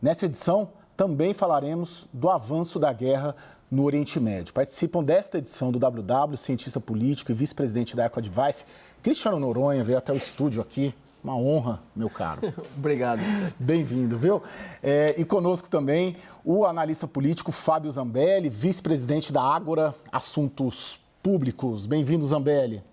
Nessa edição, também falaremos do avanço da guerra no Oriente Médio. Participam desta edição do WW, cientista político e vice-presidente da Eco Advice, Cristiano Noronha, veio até o estúdio aqui. Uma honra, meu caro. Obrigado. Bem-vindo, viu? E conosco também o analista político Fábio Zambelli, vice-presidente da Ágora Assuntos Públicos. Bem-vindo, Zambelli.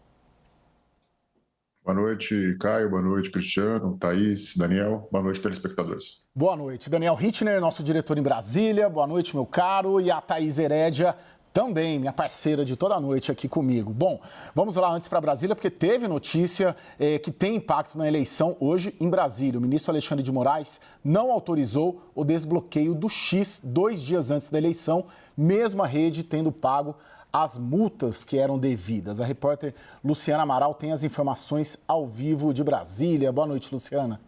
Boa noite, Caio. Boa noite, Cristiano, Thaís, Daniel. Boa noite, telespectadores. Boa noite. Daniel Hittner, nosso diretor em Brasília. Boa noite, meu caro. E a Thaís Herédia, também, minha parceira de toda a noite aqui comigo. Bom, vamos lá antes para Brasília, porque teve notícia que tem impacto na eleição hoje em Brasília. O ministro Alexandre de Moraes não autorizou o desbloqueio do X 2 dias antes da eleição, mesmo a rede tendo pago as multas que eram devidas. A repórter Luciana Amaral tem as informações ao vivo de Brasília. Boa noite, Luciana.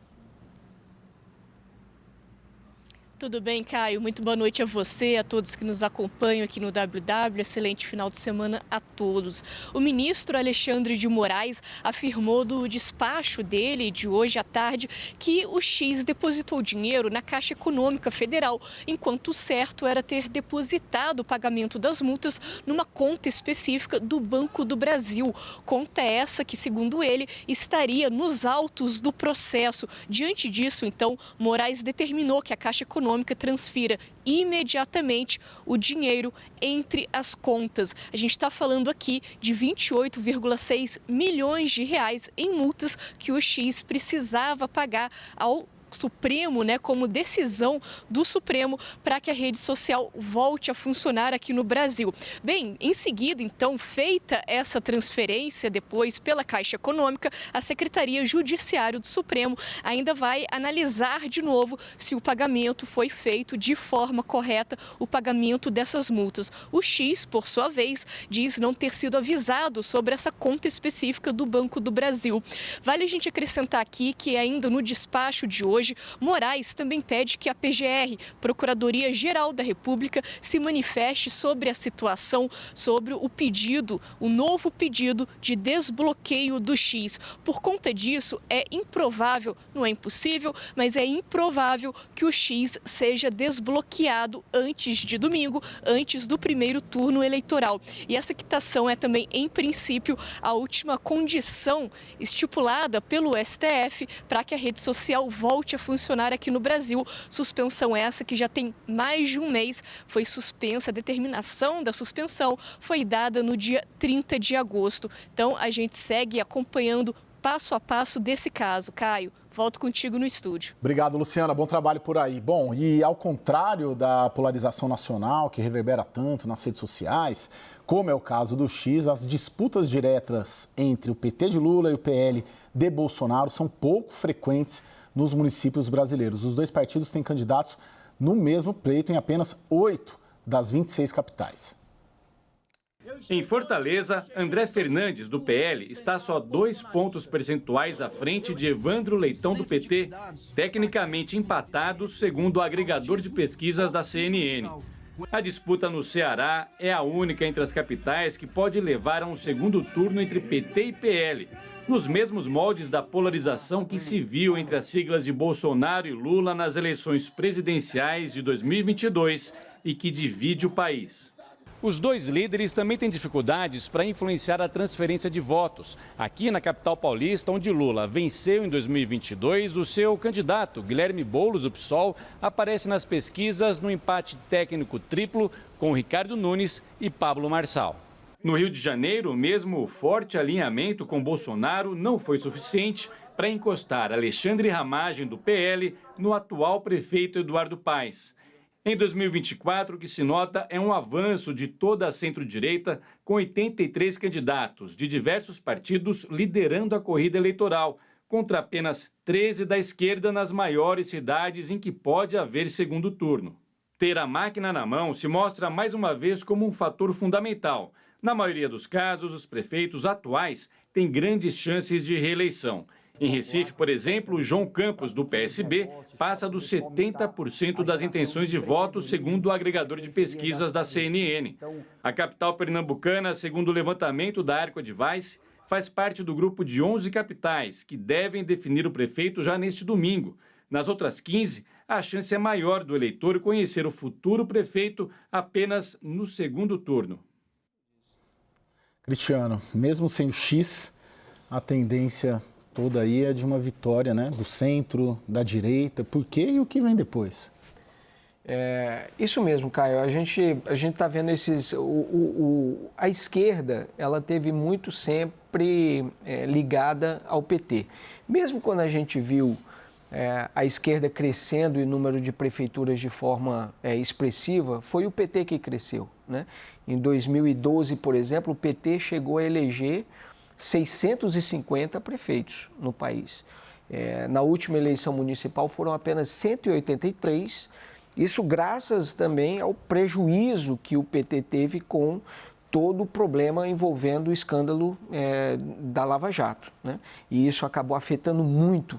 Tudo bem, Caio? Muito boa noite a você, a todos que nos acompanham aqui no WW. Excelente final de semana a todos. O ministro Alexandre de Moraes afirmou do despacho dele de hoje à tarde que o X depositou dinheiro na Caixa Econômica Federal, enquanto o certo era ter depositado o pagamento das multas numa conta específica do Banco do Brasil. Conta essa que, segundo ele, estaria nos autos do processo. Diante disso, então, Moraes determinou que a Caixa Econômica transfira imediatamente o dinheiro entre as contas. A gente está falando aqui de 28,6 milhões de reais em multas que o X precisava pagar ao Supremo, como decisão do Supremo para que a rede social volte a funcionar aqui no Brasil. Bem, em seguida, então, feita essa transferência depois pela Caixa Econômica, a Secretaria Judiciária do Supremo ainda vai analisar de novo se o pagamento foi feito de forma correta, o pagamento dessas multas. O X, por sua vez, diz não ter sido avisado sobre essa conta específica do Banco do Brasil. Vale a gente acrescentar aqui que ainda no despacho de hoje, Moraes também pede que a PGR, Procuradoria-Geral da República, se manifeste sobre a situação, sobre o novo pedido de desbloqueio do X. Por conta disso, é improvável, não é impossível, mas é improvável que o X seja desbloqueado antes de domingo, antes do primeiro turno eleitoral. E essa quitação é também, em princípio, a última condição estipulada pelo STF para que a rede social volte a funcionar aqui no Brasil. Suspensão essa que já tem mais de um mês, foi suspensa, a determinação da suspensão foi dada no dia 30 de agosto. Então, a gente segue acompanhando passo a passo desse caso. Caio, volto contigo no estúdio. Obrigado, Luciana. Bom trabalho por aí. Bom, e ao contrário da polarização nacional, que reverbera tanto nas redes sociais, como é o caso do X, as disputas diretas entre o PT de Lula e o PL de Bolsonaro são pouco frequentes nos municípios brasileiros. Os dois partidos têm candidatos no mesmo pleito em apenas 8 das 26 capitais. Em Fortaleza, André Fernandes, do PL, está só 2 pontos percentuais à frente de Evandro Leitão, do PT, tecnicamente empatados, segundo o agregador de pesquisas da CNN. A disputa no Ceará é a única entre as capitais que pode levar a um segundo turno entre PT e PL, nos mesmos moldes da polarização que se viu entre as siglas de Bolsonaro e Lula nas eleições presidenciais de 2022 e que divide o país. Os dois líderes também têm dificuldades para influenciar a transferência de votos. Aqui na capital paulista, onde Lula venceu em 2022, o seu candidato, Guilherme Boulos, do PSOL, aparece nas pesquisas no empate técnico triplo com Ricardo Nunes e Pablo Marçal. No Rio de Janeiro, mesmo o forte alinhamento com Bolsonaro não foi suficiente para encostar Alexandre Ramagem, do PL, no atual prefeito Eduardo Paes. Em 2024, o que se nota é um avanço de toda a centro-direita, com 83 candidatos de diversos partidos liderando a corrida eleitoral, contra apenas 13 da esquerda nas maiores cidades em que pode haver segundo turno. Ter a máquina na mão se mostra mais uma vez como um fator fundamental. Na maioria dos casos, os prefeitos atuais têm grandes chances de reeleição. Em Recife, por exemplo, João Campos, do PSB, passa dos 70% das intenções de voto, segundo o agregador de pesquisas da CNN. A capital pernambucana, segundo o levantamento da Eco Advice, faz parte do grupo de 11 capitais que devem definir o prefeito já neste domingo. Nas outras 15, a chance é maior do eleitor conhecer o futuro prefeito apenas no segundo turno. Cristiano, mesmo sem o X, a tendência toda aí é de uma vitória, né? Do centro, da direita. Por quê e o que vem depois? Isso mesmo, Caio. A gente está vendo a esquerda, ela teve muito sempre ligada ao PT. Mesmo quando a gente viu a esquerda crescendo em número de prefeituras de forma expressiva, foi o PT que cresceu, né? Em 2012, por exemplo, o PT chegou a eleger 650 prefeitos no país. Na última eleição municipal foram apenas 183, isso graças também ao prejuízo que o PT teve com todo o problema envolvendo o escândalo da Lava Jato, né? E isso acabou afetando muito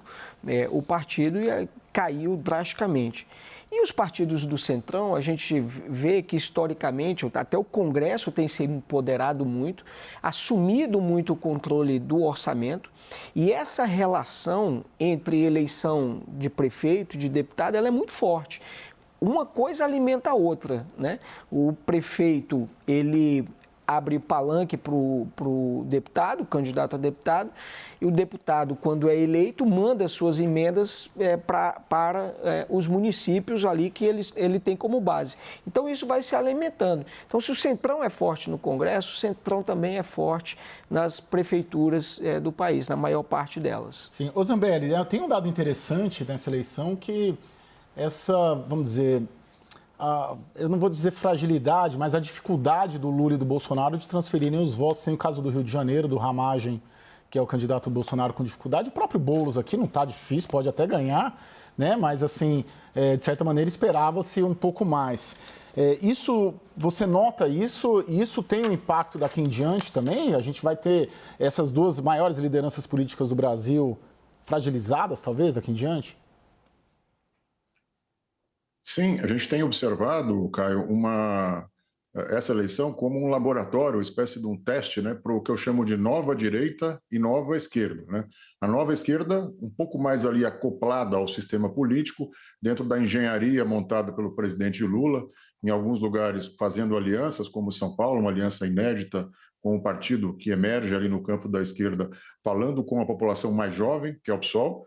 o partido e caiu drasticamente. E os partidos do Centrão, a gente vê que historicamente, até o Congresso tem se empoderado muito, assumido muito o controle do orçamento, e essa relação entre eleição de prefeito, de deputado, ela é muito forte. Uma coisa alimenta a outra, né? O prefeito, ele abre palanque para o deputado, o candidato a deputado, e o deputado, quando é eleito, manda suas emendas para os municípios ali que ele tem como base. Então, isso vai se alimentando. Então, se o Centrão é forte no Congresso, o Centrão também é forte nas prefeituras do país, na maior parte delas. Sim. Ô Zambelli, tem um dado interessante nessa eleição que essa, vamos dizer, eu não vou dizer fragilidade, mas a dificuldade do Lula e do Bolsonaro de transferirem os votos. Tem o caso do Rio de Janeiro, do Ramagem, que é o candidato do Bolsonaro com dificuldade. O próprio Boulos aqui não está difícil, pode até ganhar, né? Mas, assim, de certa maneira, esperava-se um pouco mais. Isso, você nota isso? E isso tem um impacto daqui em diante também? A gente vai ter essas duas maiores lideranças políticas do Brasil fragilizadas, talvez, daqui em diante? Sim, a gente tem observado, Caio, essa eleição como um laboratório, uma espécie de um teste, né, para o que eu chamo de nova direita e nova esquerda, né? A nova esquerda, um pouco mais ali acoplada ao sistema político, dentro da engenharia montada pelo presidente Lula, em alguns lugares fazendo alianças, como São Paulo, uma aliança inédita com um partido que emerge ali no campo da esquerda, falando com a população mais jovem, que é o PSOL,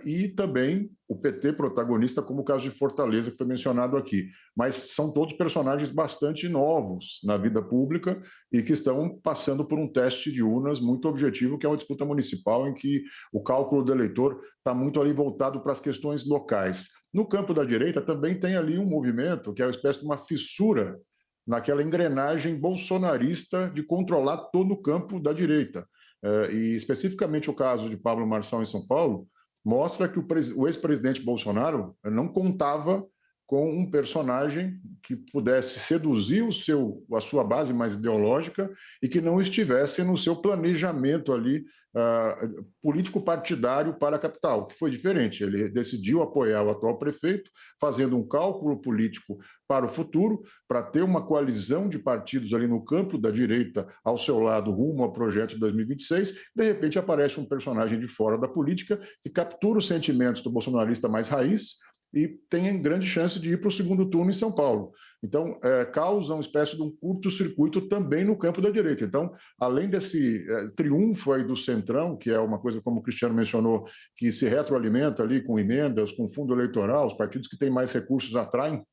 e também o PT protagonista, como o caso de Fortaleza, que foi mencionado aqui. Mas são todos personagens bastante novos na vida pública e que estão passando por um teste de urnas muito objetivo, que é uma disputa municipal em que o cálculo do eleitor está muito ali voltado para as questões locais. No campo da direita também tem ali um movimento que é uma espécie de uma fissura naquela engrenagem bolsonarista de controlar todo o campo da direita. E especificamente o caso de Pablo Marçal em São Paulo mostra que o ex-presidente Bolsonaro não contava com um personagem que pudesse seduzir a sua base mais ideológica e que não estivesse no seu planejamento ali político-partidário para a capital, que foi diferente. Ele decidiu apoiar o atual prefeito, fazendo um cálculo político para o futuro, para ter uma coalizão de partidos ali no campo da direita ao seu lado, rumo ao projeto de 2026. De repente aparece um personagem de fora da política que captura os sentimentos do bolsonarista mais raiz e tem grande chance de ir para o segundo turno em São Paulo. Então, causa uma espécie de um curto-circuito também no campo da direita. Então, além desse triunfo aí do Centrão, que é uma coisa, como o Cristiano mencionou, que se retroalimenta ali com emendas, com fundo eleitoral, os partidos que têm mais recursos atraem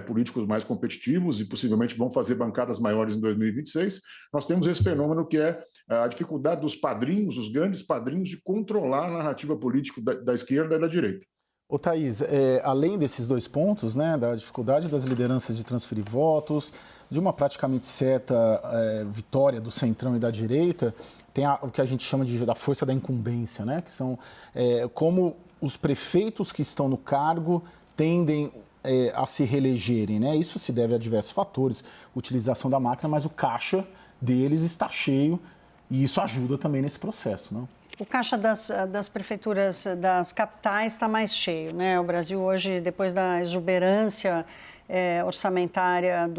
políticos mais competitivos e possivelmente vão fazer bancadas maiores em 2026, nós temos esse fenômeno que é a dificuldade dos padrinhos, os grandes padrinhos, de controlar a narrativa política da esquerda e da direita. Ô Thaís, além desses dois pontos, né, da dificuldade das lideranças de transferir votos, de uma praticamente certa vitória do Centrão e da direita, tem o que a gente chama da força da incumbência, né, que são como os prefeitos que estão no cargo tendem a se reelegerem, né? Isso se deve a diversos fatores, utilização da máquina, mas o caixa deles está cheio e isso ajuda também nesse processo, não? O caixa das prefeituras das capitais está mais cheio, né? O Brasil hoje, depois da exuberância orçamentária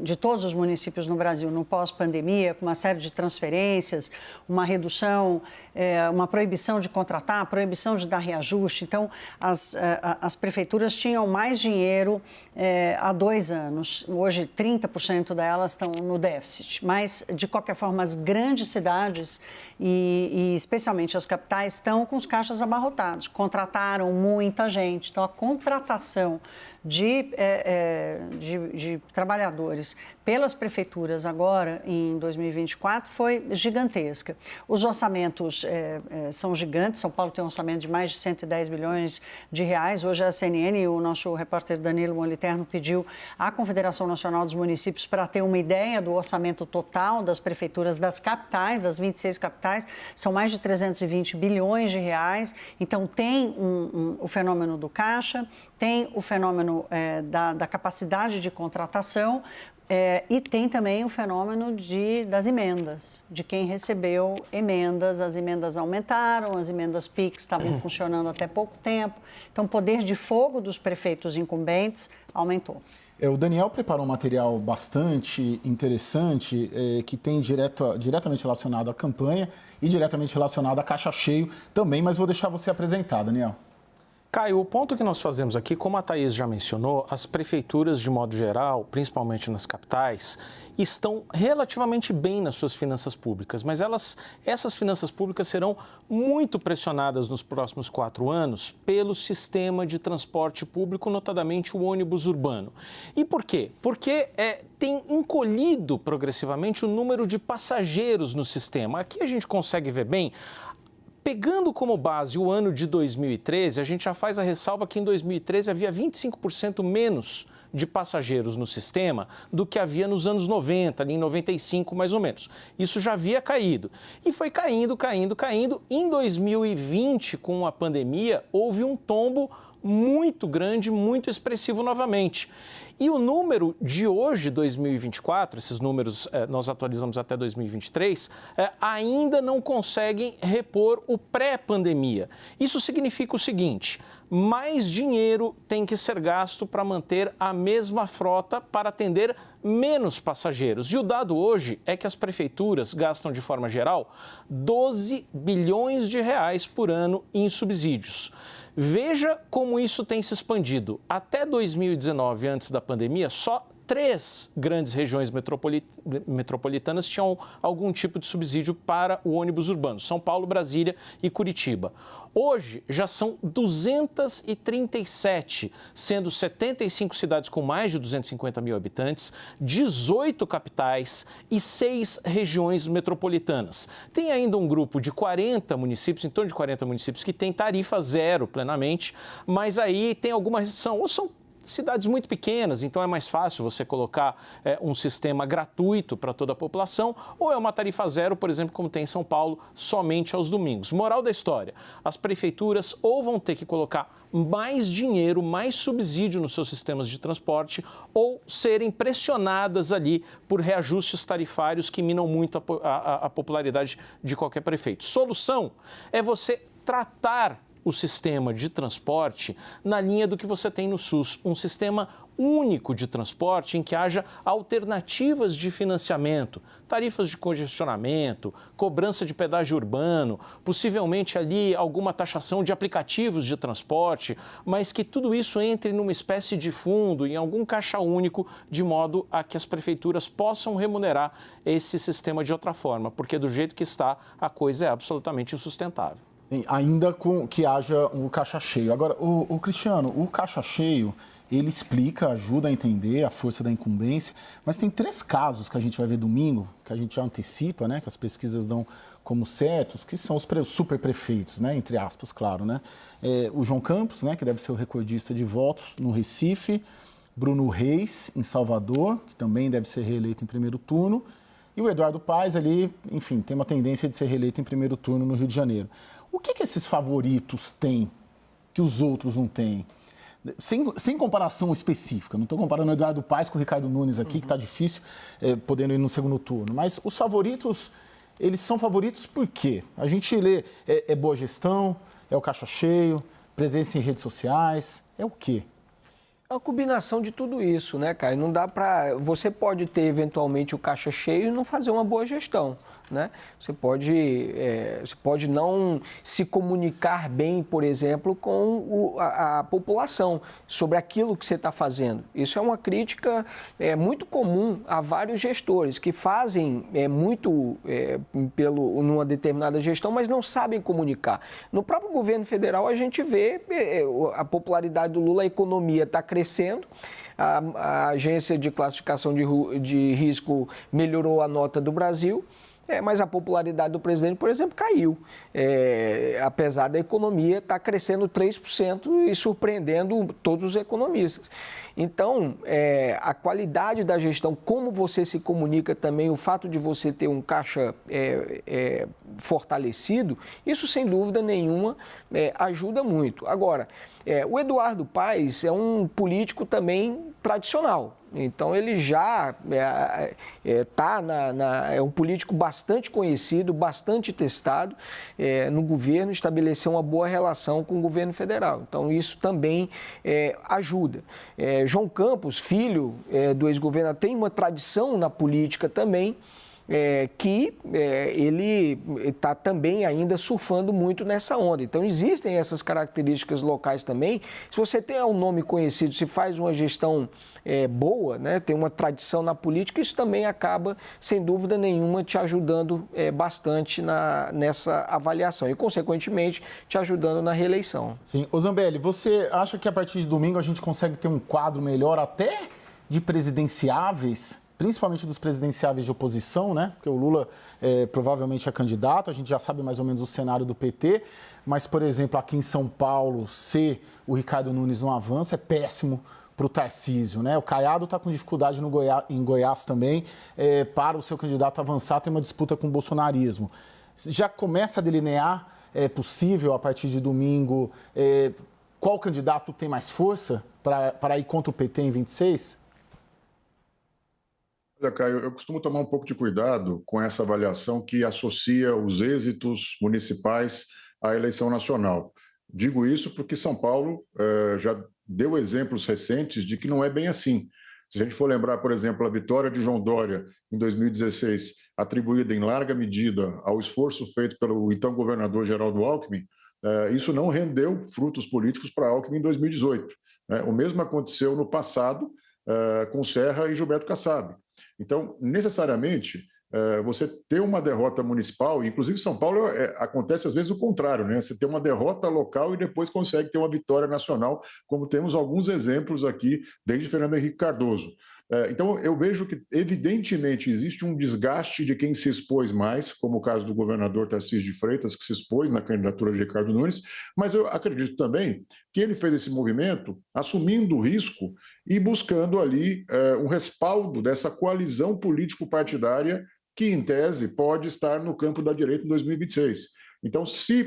de todos os municípios no Brasil no pós-pandemia, com uma série de transferências, uma redução, uma proibição de contratar, proibição de dar reajuste. Então, as prefeituras tinham mais dinheiro há 2 anos. Hoje, 30% delas estão no déficit. Mas, de qualquer forma, as grandes cidades e especialmente as capitais estão com os caixas abarrotados. Contrataram muita gente. Então, a contratação de trabalhadores pelas prefeituras agora, em 2024, foi gigantesca. Os orçamentos são gigantes. São Paulo tem um orçamento de mais de 110 bilhões de reais. Hoje a CNN, o nosso repórter Danilo Moliterno, pediu à Confederação Nacional dos Municípios para ter uma ideia do orçamento total das prefeituras das capitais, das 26 capitais. São mais de 320 bilhões de reais. Então, tem o fenômeno do caixa, tem o fenômeno da capacidade de contratação, e tem também o fenômeno das emendas, de quem recebeu emendas. As emendas aumentaram, as emendas PIX estavam funcionando até pouco tempo. Então, o poder de fogo dos prefeitos incumbentes aumentou. O Daniel preparou um material bastante interessante, que tem diretamente relacionado à campanha e diretamente relacionado à caixa cheio também, mas vou deixar você apresentar, Daniel. Caio, o ponto que nós fazemos aqui, como a Thaís já mencionou, as prefeituras, de modo geral, principalmente nas capitais, estão relativamente bem nas suas finanças públicas, mas essas finanças públicas serão muito pressionadas nos próximos 4 anos pelo sistema de transporte público, notadamente o ônibus urbano. E por quê? Porque tem encolhido progressivamente o número de passageiros no sistema. Aqui a gente consegue ver bem. Pegando como base o ano de 2013, a gente já faz a ressalva que em 2013 havia 25% menos de passageiros no sistema do que havia nos anos 90, ali em 95 mais ou menos. Isso já havia caído. E foi caindo. Em 2020, com a pandemia, houve um tombo muito grande, muito expressivo novamente. E o número de hoje, 2024, esses números nós atualizamos até 2023, ainda não conseguem repor o pré-pandemia. Isso significa o seguinte: mais dinheiro tem que ser gasto para manter a mesma frota para atender menos passageiros. E o dado hoje é que as prefeituras gastam, de forma geral, 12 bilhões de reais por ano em subsídios. Veja como isso tem se expandido. Até 2019, antes da pandemia, só 3 grandes regiões metropolitanas tinham algum tipo de subsídio para o ônibus urbano: São Paulo, Brasília e Curitiba. Hoje, já são 237, sendo 75 cidades com mais de 250 mil habitantes, 18 capitais e 6 regiões metropolitanas. Tem ainda um grupo de 40 municípios, em torno de 40 municípios, que tem tarifa zero plenamente, mas aí tem alguma restrição, ou são cidades muito pequenas, então é mais fácil você colocar um sistema gratuito para toda a população, ou é uma tarifa zero, por exemplo, como tem em São Paulo, somente aos domingos. Moral da história: as prefeituras ou vão ter que colocar mais dinheiro, mais subsídio nos seus sistemas de transporte, ou serem pressionadas ali por reajustes tarifários que minam muito a popularidade de qualquer prefeito. Solução é você tratar o sistema de transporte na linha do que você tem no SUS, um sistema único de transporte em que haja alternativas de financiamento, tarifas de congestionamento, cobrança de pedágio urbano, possivelmente ali alguma taxação de aplicativos de transporte, mas que tudo isso entre numa espécie de fundo, em algum caixa único, de modo a que as prefeituras possam remunerar esse sistema de outra forma, porque do jeito que está, a coisa é absolutamente insustentável. Sim, ainda com que haja o caixa cheio. Agora, o Cristiano, o caixa cheio, ele explica, ajuda a entender a força da incumbência, mas tem 3 casos que a gente vai ver domingo, que a gente já antecipa, né, que as pesquisas dão como certos, que são os superprefeitos, né, entre aspas, claro, né? O João Campos, né, que deve ser o recordista de votos no Recife, Bruno Reis, em Salvador, que também deve ser reeleito em primeiro turno, e o Eduardo Paes ali, enfim, tem uma tendência de ser reeleito em primeiro turno no Rio de Janeiro. O que esses favoritos têm que os outros não têm? Sem comparação específica, não estou comparando o Eduardo Paes com o Ricardo Nunes aqui, que está difícil, podendo ir no segundo turno. Mas os favoritos, eles são favoritos por quê? A gente lê, é boa gestão, é o caixa cheio, presença em redes sociais, é o quê? É uma combinação de tudo isso, né, Caio? Não dá para... Você pode ter, eventualmente, o caixa cheio e não fazer uma boa gestão, né? Você pode não se comunicar bem, por exemplo, com a população sobre aquilo que você está fazendo. Isso é uma crítica muito comum a vários gestores que fazem muito numa determinada gestão, mas não sabem comunicar. No próprio governo federal, a gente vê a popularidade do Lula, a economia está crescendo, a agência de classificação de risco melhorou a nota do Brasil, mas a popularidade do presidente, por exemplo, caiu, apesar da economia estar crescendo 3% e surpreendendo todos os economistas. Então, a qualidade da gestão, como você se comunica também, o fato de você ter um caixa fortalecido, isso sem dúvida nenhuma ajuda muito. Agora, o Eduardo Paes é um político também tradicional. Então, ele já é um político bastante conhecido, bastante testado no governo, estabeleceu uma boa relação com o governo federal. Então, isso também ajuda. João Campos, filho do ex-governador, tem uma tradição na política também, que ele está também ainda surfando muito nessa onda. Então, existem essas características locais também. Se você tem um nome conhecido, se faz uma gestão boa, né, tem uma tradição na política, isso também acaba, sem dúvida nenhuma, te ajudando bastante nessa avaliação e, consequentemente, te ajudando na reeleição. Sim. Ô Zambelli, você acha que a partir de domingo a gente consegue ter um quadro melhor até de presidenciáveis? Principalmente dos presidenciáveis de oposição, né? Porque o Lula provavelmente é candidato, a gente já sabe mais ou menos o cenário do PT, mas, por exemplo, aqui em São Paulo, se o Ricardo Nunes não avança, é péssimo para o Tarcísio, né? O Caiado está com dificuldade em Goiás também, para o seu candidato avançar, tem uma disputa com o bolsonarismo. Já começa a delinear, é possível, a partir de domingo, qual candidato tem mais força para ir contra o PT em 26? Olha, Caio, eu costumo tomar um pouco de cuidado com essa avaliação que associa os êxitos municipais à eleição nacional. Digo isso porque São Paulo já deu exemplos recentes de que não é bem assim. Se a gente for lembrar, por exemplo, a vitória de João Dória em 2016, atribuída em larga medida ao esforço feito pelo então governador Geraldo Alckmin, isso não rendeu frutos políticos para Alckmin em 2018. O mesmo aconteceu no passado com Serra e Gilberto Kassab. Então, necessariamente, você ter uma derrota municipal, inclusive em São Paulo acontece às vezes o contrário, né? Você tem uma derrota local e depois consegue ter uma vitória nacional, como temos alguns exemplos aqui, desde Fernando Henrique Cardoso. Então, eu vejo que, evidentemente, existe um desgaste de quem se expôs mais, como o caso do governador Tarcísio de Freitas, que se expôs na candidatura de Ricardo Nunes, mas eu acredito também que ele fez esse movimento assumindo o risco e buscando ali um respaldo dessa coalizão político-partidária que, em tese, pode estar no campo da direita em 2026. Então,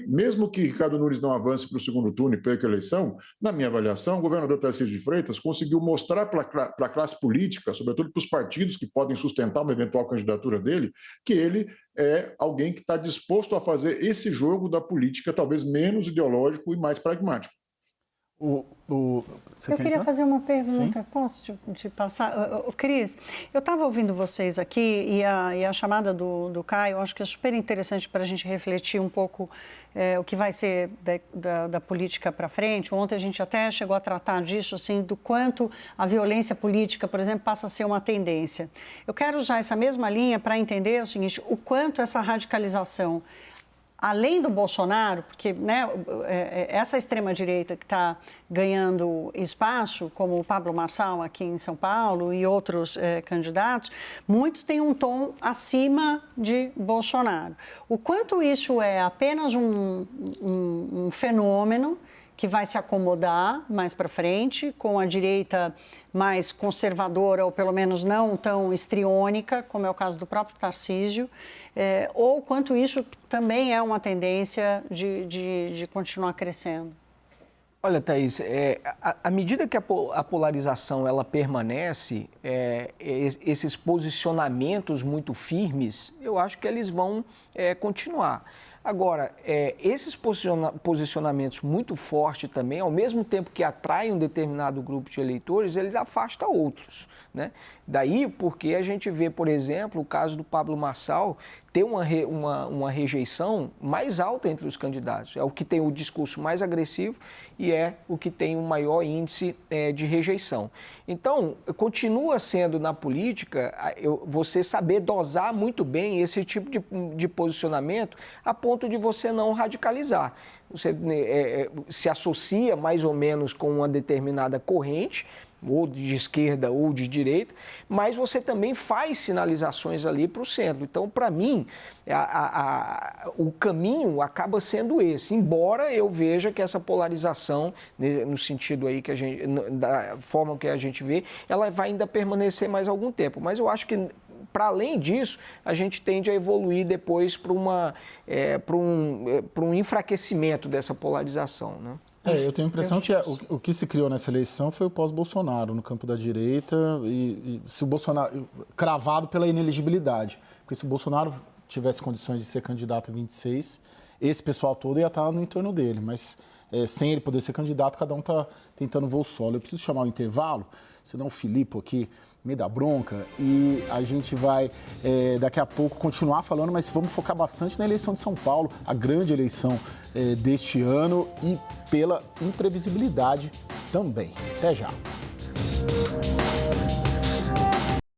mesmo que Ricardo Nunes não avance para o segundo turno e perca a eleição, na minha avaliação, o governador Tarcísio de Freitas conseguiu mostrar para a classe política, sobretudo para os partidos que podem sustentar uma eventual candidatura dele, que ele é alguém que está disposto a fazer esse jogo da política talvez menos ideológico e mais pragmático. Eu queria fazer uma pergunta, sim? Posso te passar? Cris, eu estava ouvindo vocês aqui e a chamada do Caio, eu acho que é super interessante para a gente refletir um pouco o que vai ser da política para frente. Ontem a gente até chegou a tratar disso, assim, do quanto a violência política, por exemplo, passa a ser uma tendência. Eu quero usar essa mesma linha para entender o seguinte, o quanto essa radicalização, além do Bolsonaro, porque, né, essa extrema-direita que está ganhando espaço, como o Pablo Marçal aqui em São Paulo e outros candidatos, muitos têm um tom acima de Bolsonaro. O quanto isso é apenas um fenômeno que vai se acomodar mais para frente, com a direita mais conservadora, ou pelo menos não tão histriônica, como é o caso do próprio Tarcísio, ou quanto isso também é uma tendência de continuar crescendo? Olha, Thaís, à medida que a polarização ela permanece, esses posicionamentos muito firmes, eu acho que eles vão continuar. Agora, esses posicionamentos muito fortes também, ao mesmo tempo que atraem um determinado grupo de eleitores, eles afastam outros, né? Daí porque a gente vê, por exemplo, o caso do Pablo Marçal ter uma rejeição mais alta entre os candidatos. É o que tem o discurso mais agressivo e é o que tem o maior índice de rejeição. Então, continua sendo na política você saber dosar muito bem esse tipo de posicionamento a ponto de você não radicalizar. Você se associa mais ou menos com uma determinada corrente, ou de esquerda ou de direita, mas você também faz sinalizações ali para o centro. Então, para mim, o caminho acaba sendo esse, embora eu veja que essa polarização, no sentido aí da forma que a gente vê, ela vai ainda permanecer mais algum tempo. Mas eu acho que, para além disso, a gente tende a evoluir depois para um enfraquecimento dessa polarização, né? Eu tenho a impressão que o que se criou nessa eleição foi o pós-Bolsonaro no campo da direita e se o Bolsonaro cravado pela inelegibilidade, porque se o Bolsonaro tivesse condições de ser candidato em 26, esse pessoal todo ia estar no entorno dele, mas sem ele poder ser candidato, cada um está tentando voo solo. Eu preciso chamar o intervalo, senão o Filipe aqui me dá bronca e a gente vai daqui a pouco continuar falando, mas vamos focar bastante na eleição de São Paulo, a grande eleição deste ano e pela imprevisibilidade também. Até já.